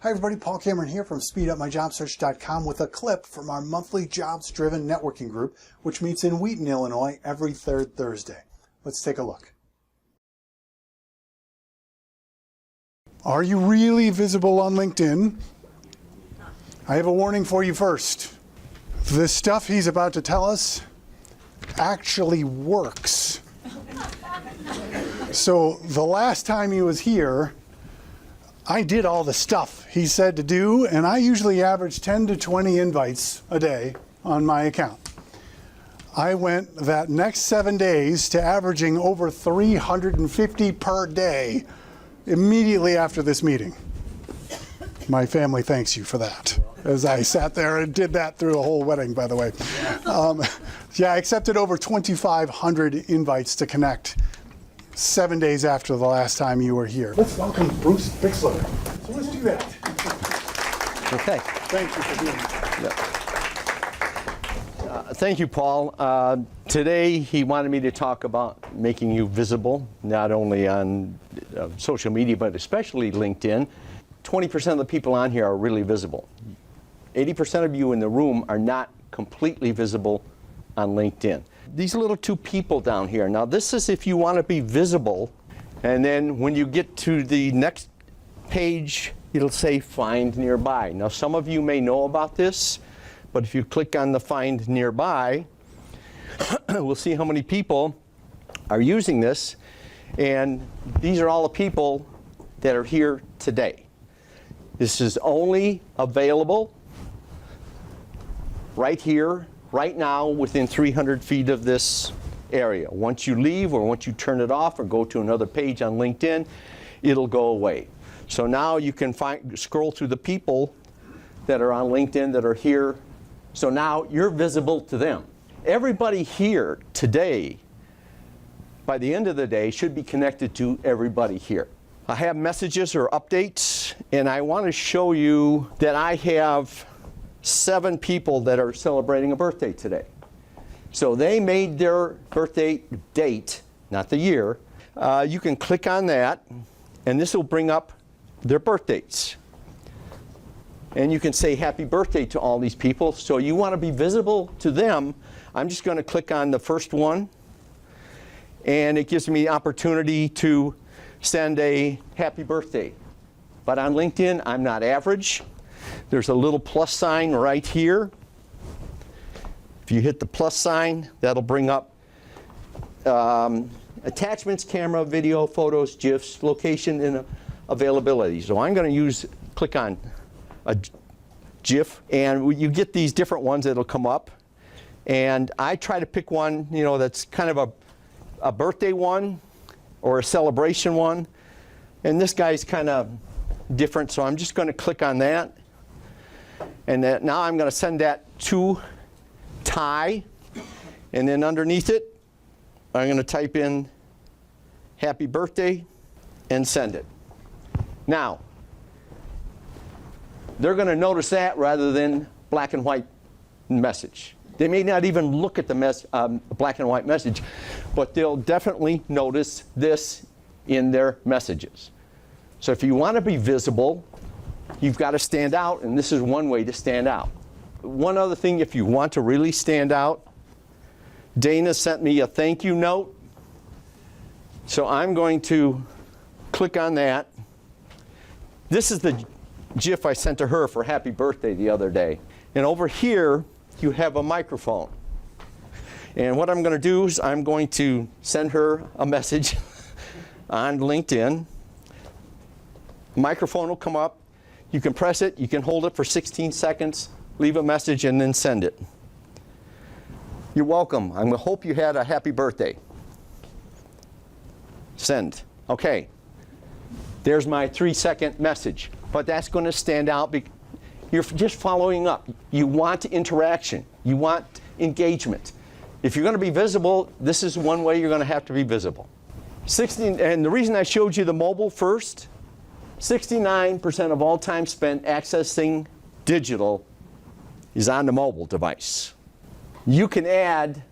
Hi everybody, Paul Cameron here from SpeedUpMyJobSearch.com with a clip from our monthly jobs-driven networking group, which meets in Wheaton, Illinois every third Thursday. Let's take a look. Are you really visible on LinkedIn? I have a warning for you first. The stuff he's about to tell us actually works. So the last time he was here, I did all the stuff he said to do, and I usually average 10 to 20 invites a day on my account. I went that next 7 days to averaging over 350 per day immediately after this meeting. My family thanks you for that, as I sat there and did that through the whole wedding, by the way. Yeah, I accepted over 2,500 invites to connect 7 days after the last time you were here. Let's welcome Bruce Bixler. So let's do that. Okay. Thank you for being here. Thank you, Paul. Today he wanted me to talk about making you visible, not only on social media, but especially LinkedIn. 20% of the people on here are really visible. 80% of you in the room are not completely visible on LinkedIn. These little two people down here. Now this is if you want to be visible, and then when you get to the next page, it'll say Find Nearby. Now some of you may know about this, but if you click on the Find Nearby, we'll see how many people are using this, and these are all the people that are here today. This is only available right here, right now, within 300 feet of this area. Once you leave or once you turn it off or go to another page on LinkedIn, it'll go away. So now you can scroll through the people that are on LinkedIn that are here. So now you're visible to them. Everybody here today, by the end of the day, should be connected to everybody here. I have messages or updates, and I want to show you that I have 7 people that are celebrating a birthday today. So they made their birthday date, not the year. You can click on that, and this will bring up their birthdates. And you can say happy birthday to all these people. So you want to be visible to them. I'm just going to click on the first one, and it gives me the opportunity to send a happy birthday. But on LinkedIn, I'm not average. There's a little plus sign right here. If you hit the plus sign, that'll bring up attachments, camera, video, photos, GIFs, location, and availability. So I'm going to click on a GIF, and you get these different ones that'll come up. And I try to pick one, that's kind of a birthday one or a celebration one. And this guy's kind of different, so I'm just going to click on that. And now I'm going to send that to Ty, and then underneath it, I'm going to type in happy birthday and send it. Now, they're going to notice that rather than black and white message. They may not even look at the black and white message, but they'll definitely notice this in their messages. So if you want to be visible, you've got to stand out, and this is one way to stand out. One other thing, if you want to really stand out, Dana sent me a thank you note. So I'm going to click on that. This is the GIF I sent to her for happy birthday the other day. And over here, you have a microphone. And what I'm going to do is I'm going to send her a message on LinkedIn. Microphone will come up. You can press it, you can hold it for 16 seconds, leave a message, and then send it. You're welcome. I hope you had a happy birthday. Send. Okay. There's my 3-second message. But that's going to stand out. You're just following up. You want interaction. You want engagement. If you're going to be visible, this is one way you're going to have to be visible. And the reason I showed you the mobile first, 69% of all time spent accessing digital is on the mobile device. You can add,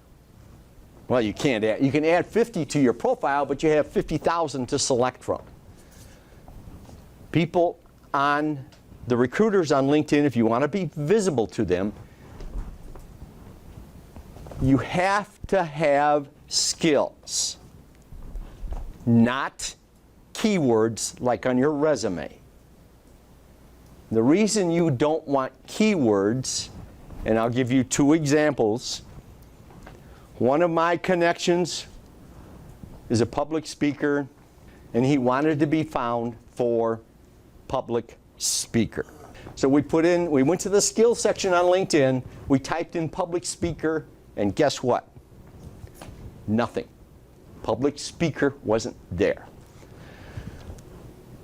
well, you can't add, you can add 50 to your profile, but you have 50,000 to select from. People on the recruiters on LinkedIn, if you want to be visible to them, you have to have skills, not keywords like on your resume. The reason you don't want keywords, and I'll give you 2 examples. One of my connections is a public speaker, and he wanted to be found for public speaker. So we went to the skills section on LinkedIn, we typed in public speaker, and guess what? Nothing. Public speaker wasn't there.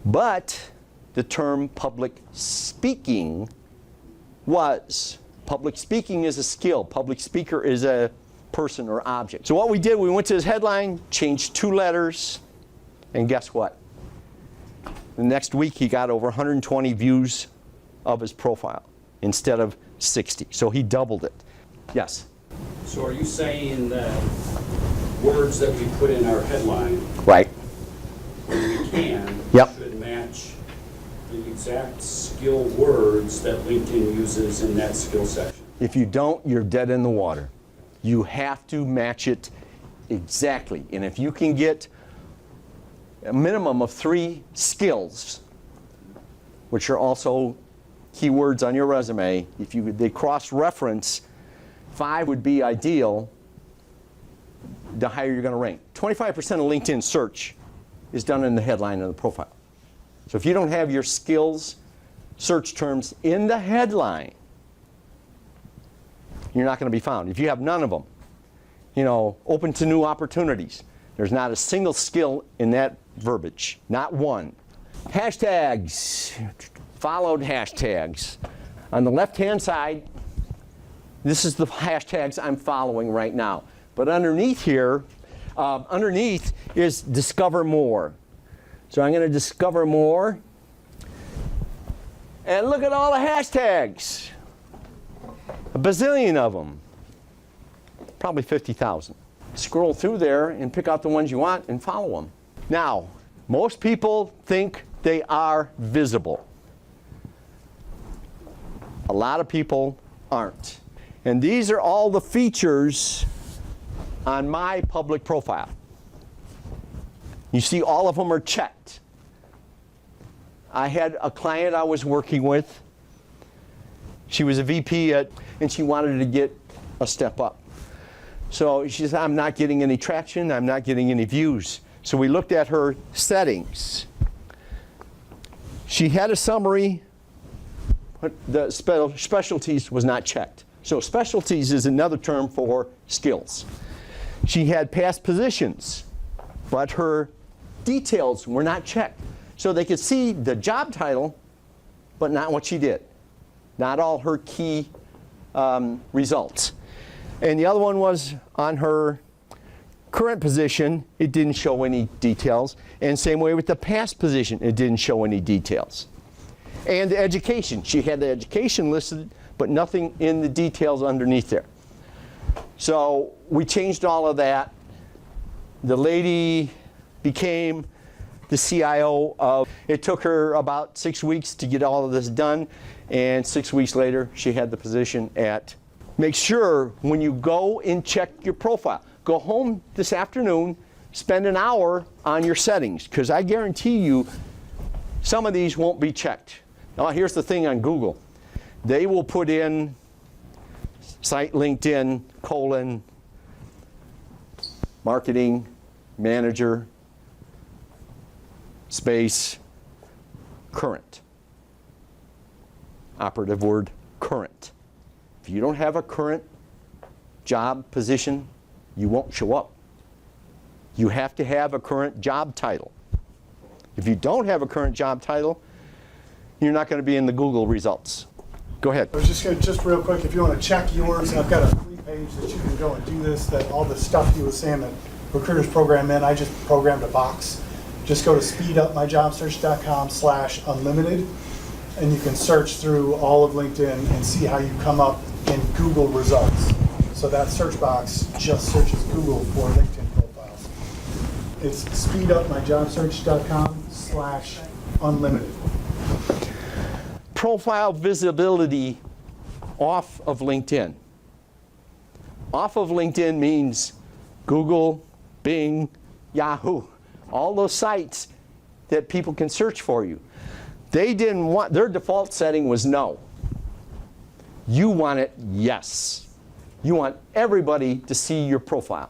But the term public speaking was. Public speaking is a skill. Public speaker is a person or object. So what we did, we went to his headline, changed 2 letters, and guess what? The next week he got over 120 views of his profile instead of 60. So he doubled it. Yes? So are you saying that words that we put in our headline, Right. when we can, Yep. should match the exact skill words that LinkedIn uses in that skill section? If you don't, you're dead in the water. You have to match it exactly. And if you can get a minimum of 3 skills, which are also keywords on your resume, if they cross-reference, 5 would be ideal, the higher you're going to rank. 25% of LinkedIn search is done in the headline of the profile. So if you don't have your skills search terms in the headline, you're not going to be found. If you have none of them, open to new opportunities, there's not a single skill in that verbiage, not one. Hashtags, followed hashtags. On the left-hand side, this is the hashtags I'm following right now. But underneath here, underneath is discover more. So I'm going to discover more. And look at all the hashtags. A bazillion of them. Probably 50,000. Scroll through there and pick out the ones you want and follow them. Now, most people think they are visible. A lot of people aren't. And these are all the features on my public profile. You see all of them are checked. I had a client I was working with. She was a VP and she wanted to get a step up. So she said, I'm not getting any traction, I'm not getting any views. So we looked at her settings. She had a summary, but the specialties was not checked. So specialties is another term for skills. She had past positions, but her details were not checked. So they could see the job title, but not what she did. Not all her key results. And the other one was on her current position, it didn't show any details. And same way with the past position, it didn't show any details. And the education, she had the education listed, but nothing in the details underneath there. So we changed all of that. The lady became the CIO of, it took her about 6 weeks to get all of this done, and 6 weeks later she had the position at. Make sure when you go and check your profile, go home this afternoon, spend an hour on your settings, because I guarantee you some of these won't be checked. Now here's the thing on Google. They will put in site LinkedIn, marketing, manager, space, current. Operative word, current. If you don't have a current job position, you won't show up. You have to have a current job title. If you don't have a current job title, you're not going to be in the Google results. Go ahead. I was just going to, just real quick, if you want to check yours, I've got a free page that you can go and do this, that all the stuff you were saying that recruiters program in, I just programmed a box. Just go to speedupmyjobsearch.com/unlimited, and you can search through all of LinkedIn and see how you come up in Google results. So that search box just searches Google for LinkedIn profiles. It's speedupmyjobsearch.com/unlimited. profile visibility off of LinkedIn. Off of LinkedIn means Google, Bing, Yahoo, all those sites that people can search for you. They didn't want, their default setting was no. You want it yes. You want everybody to see your profile.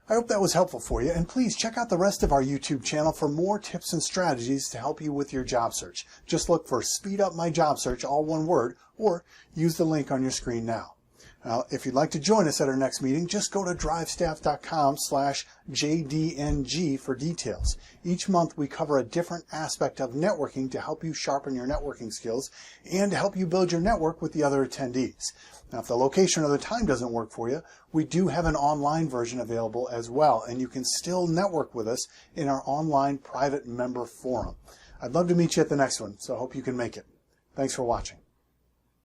I hope that was helpful for you, and please check out the rest of our YouTube channel for more tips and strategies to help you with your job search. Just look for Speed Up My Job Search, all one word, or use the link on your screen now. Now, if you'd like to join us at our next meeting, just go to drivestaff.com/JDNG for details. Each month we cover a different aspect of networking to help you sharpen your networking skills and to help you build your network with the other attendees. Now, if the location or the time doesn't work for you, we do have an online version available as well, and you can still network with us in our online private member forum. I'd love to meet you at the next one, so I hope you can make it. Thanks for watching.